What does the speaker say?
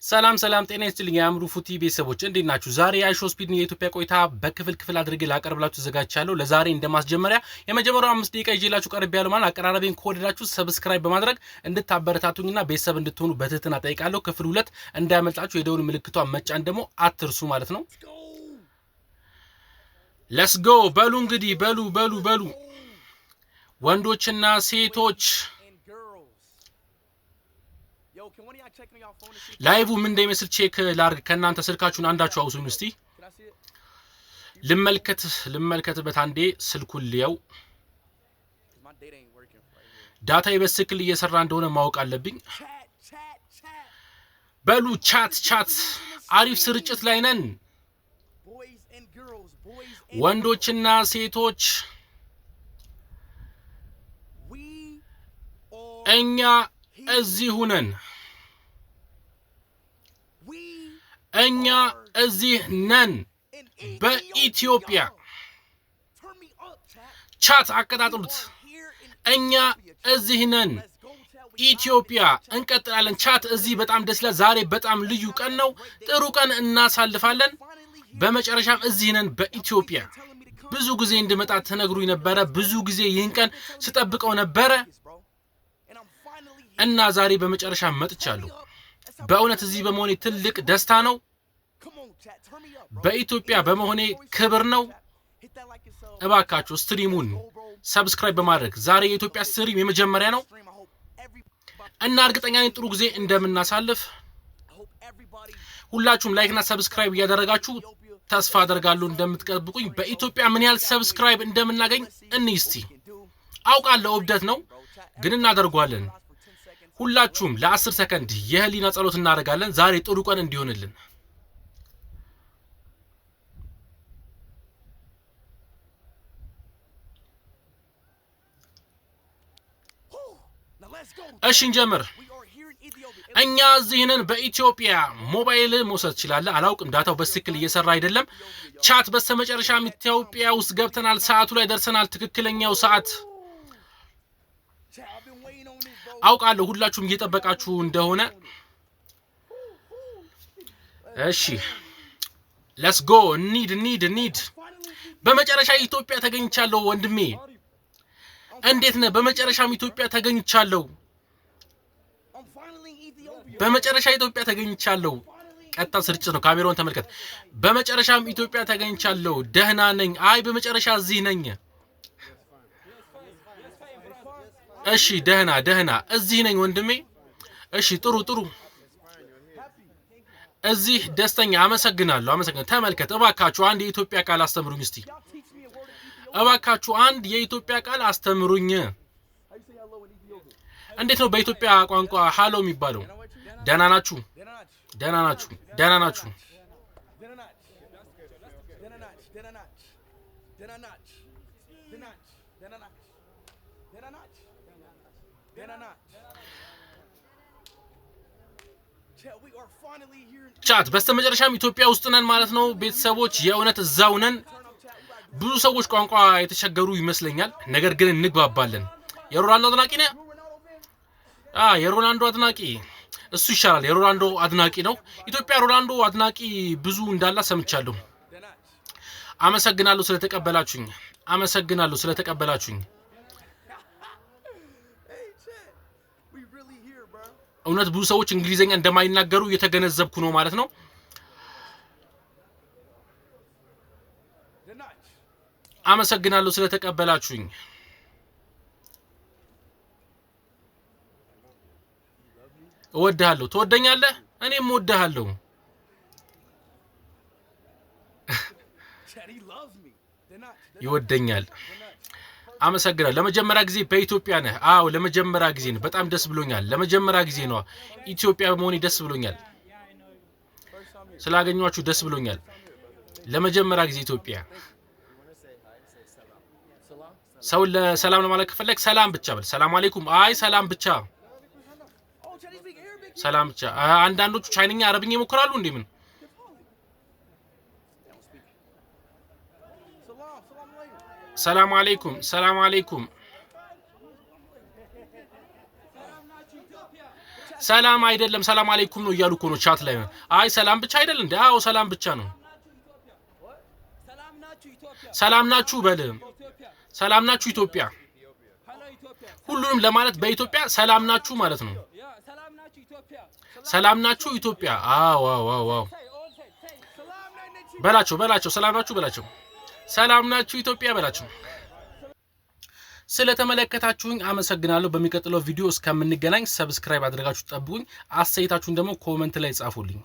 ሰላም ጤና ይስጥልኝ የአምሩ ፉቲ ቤተሰቦች እንዴት ናችሁ? ዛሬ የአይሾ ስፒድ የኢትዮጵያ ቆይታ በክፍል አድርጌ ላቀርብላችሁ ተዘጋጅቻለሁ። ለዛሬ እንደማስጀመሪያ የመጀመሪያው 5 ደቂቃ ይዤላችሁ ቀርቤያለሁ ማለት አቀራረቤን ከወደዳችሁ ሰብስክራይብ በማድረግ እንድታበረታቱኝና ቤተሰብ እንድትሆኑ በትህትና ጠይቃለሁ። ክፍል 2 እንዳያመልጣችሁ የደውል ምልክቷን መጫን ደግሞ አትርሱ ማለት ነው። ሌትስ ጎ በሉ እንግዲህ በሉ ወንዶችና ሴቶች ላይቭ ምን እንደሚመስል ቼክ ላርግ። ከናንተ ስልካችሁን አንዳችሁ አውሱኝ እስቲ ልመልከትበት አንዴ ስልኩን ሊያው ዳታ በስክል እየሰራ እንደሆነ ማወቅ አለብኝ። በሉ ቻት አሪፍ ስርጭት ላይ ነን። ወንዶችና ሴቶች እኛ እዚሁ ነን። እኛ እዚህ ነን በኢትዮጵያ። ቻት አቀጣጥሉት። እኛ እዚህ ነን ኢትዮጵያ። እንቀጥላለን። ቻት እዚህ በጣም ደስ ይላል። ዛሬ በጣም ልዩ ቀን ነው። ጥሩ ቀን እናሳልፋለን። በመጨረሻም እዚህ ነን በኢትዮጵያ። ብዙ ጊዜ እንድመጣ ተነግሩኝ ነበረ። ብዙ ጊዜ ይህን ቀን ስጠብቀው ነበረ እና ዛሬ በመጨረሻ መጥቻለሁ። በእውነት እዚህ በመሆኔ ትልቅ ደስታ ነው። በኢትዮጵያ በመሆኔ ክብር ነው። እባካችሁ ስትሪሙን ሰብስክራይብ በማድረግ ዛሬ የኢትዮጵያ ስትሪም የመጀመሪያ ነው እና እርግጠኛ ነኝ ጥሩ ጊዜ እንደምናሳልፍ። ሁላችሁም ላይክና ሰብስክራይብ እያደረጋችሁ ተስፋ አደርጋለሁ እንደምትጠብቁኝ። በኢትዮጵያ ምን ያህል ሰብስክራይብ እንደምናገኝ እንይስቲ። አውቃለሁ እብደት ነው ግን እናደርጓለን። ሁላችሁም ለ10 ሰከንድ የህሊና ጸሎት እናደርጋለን ዛሬ ጥሩ ቀን እንዲሆንልን። እሺ እንጀምር። እኛ እዚህ ነን በኢትዮጵያ። ሞባይል መውሰድ ትችላለህ። አላውቅም ዳታው በስክል እየሰራ አይደለም። ቻት በስተመጨረሻም ኢትዮጵያ ውስጥ ገብተናል። ሰዓቱ ላይ ደርሰናል። ትክክለኛው ሰዓት አውቃለሁ ሁላችሁም እየጠበቃችሁ እንደሆነ። እሺ ሌትስ ጎ ኒድ በመጨረሻ ኢትዮጵያ ተገኝቻለሁ ወንድሜ። እንዴት ነህ? በመጨረሻም ኢትዮጵያ ተገኝቻለሁ። በመጨረሻ ኢትዮጵያ ተገኝቻለሁ። ቀጥታ ስርጭት ነው። ካሜራውን ተመልከት። በመጨረሻም ኢትዮጵያ ተገኝቻለሁ። ደህና ነኝ። አይ በመጨረሻ እዚህ ነኝ። እሺ ደህና እዚህ ነኝ ወንድሜ። እሺ ጥሩ እዚህ ደስተኛ። አመሰግናለሁ። ተመልከት። እባካችሁ አንድ የኢትዮጵያ ቃል አስተምሩኝ እስቲ። እባካችሁ አንድ የኢትዮጵያ ቃል አስተምሩኝ። እንዴት ነው በኢትዮጵያ ቋንቋ ሃሎ የሚባለው? ደህና ናችሁ? ቻት በስተመጨረሻም ኢትዮጵያ ውስጥ ነን ማለት ነው ቤተሰቦች። የእውነት እዛው ነን። ብዙ ሰዎች ቋንቋ የተቸገሩ ይመስለኛል፣ ነገር ግን እንግባባለን። የሮናልዶ አድናቂ ነህ? የሮናልዶ አድናቂ እሱ ይሻላል። የሮናልዶ አድናቂ ነው። ኢትዮጵያ ሮናልዶ አድናቂ ብዙ እንዳላ ሰምቻለሁ። አመሰግናለሁ ስለተቀበላችሁኝ። እውነት ብዙ ሰዎች እንግሊዘኛ እንደማይናገሩ እየተገነዘብኩ ነው ማለት ነው። አመሰግናለሁ ስለተቀበላችሁኝ። እወድሃለሁ። ትወደኛለህ? እኔም እወድሃለሁ። ይወደኛል። አመሰግናለሁ። ለመጀመሪያ ጊዜ በኢትዮጵያ ነህ? አዎ ለመጀመሪያ ጊዜ ነው። በጣም ደስ ብሎኛል። ለመጀመሪያ ጊዜ ነው ኢትዮጵያ በመሆኔ ደስ ብሎኛል። ስላገኘኋችሁ ደስ ብሎኛል። ለመጀመሪያ ጊዜ ኢትዮጵያ። ሰው ለሰላም ለማለት ከፈለክ ሰላም ብቻ በል። ሰላም አለይኩም። አይ ሰላም ብቻ። አንዳንዶቹ ቻይንኛ አረብኛ ይሞክራሉ እንዴ? ምን ሰላም አለይኩም ሰላም አይደለም ሰላም አለይኩም ነው እያሉ እኮ ነው ቻት ላይ። አይ ሰላም ብቻ አይደል እንዴ? አዎ ሰላም ብቻ ነው። ሰላም ናችሁ በል። ሰላም ናችሁ ኢትዮጵያ። ሁሉንም ለማለት በኢትዮጵያ ሰላም ናችሁ ማለት ነው። ሰላም ናችሁ ኢትዮጵያ። አዎ ዋው ዋው በላቸው ሰላም ናችሁ በላቸው። ሰላም ናችሁ ኢትዮጵያ በላቸው። ስለተመለከታችሁኝ አመሰግናለሁ። በሚቀጥለው ቪዲዮ እስከምንገናኝ ሰብስክራይብ አድርጋችሁ ጠብቁኝ። አስተያየታችሁን ደግሞ ኮሜንት ላይ ጻፉልኝ።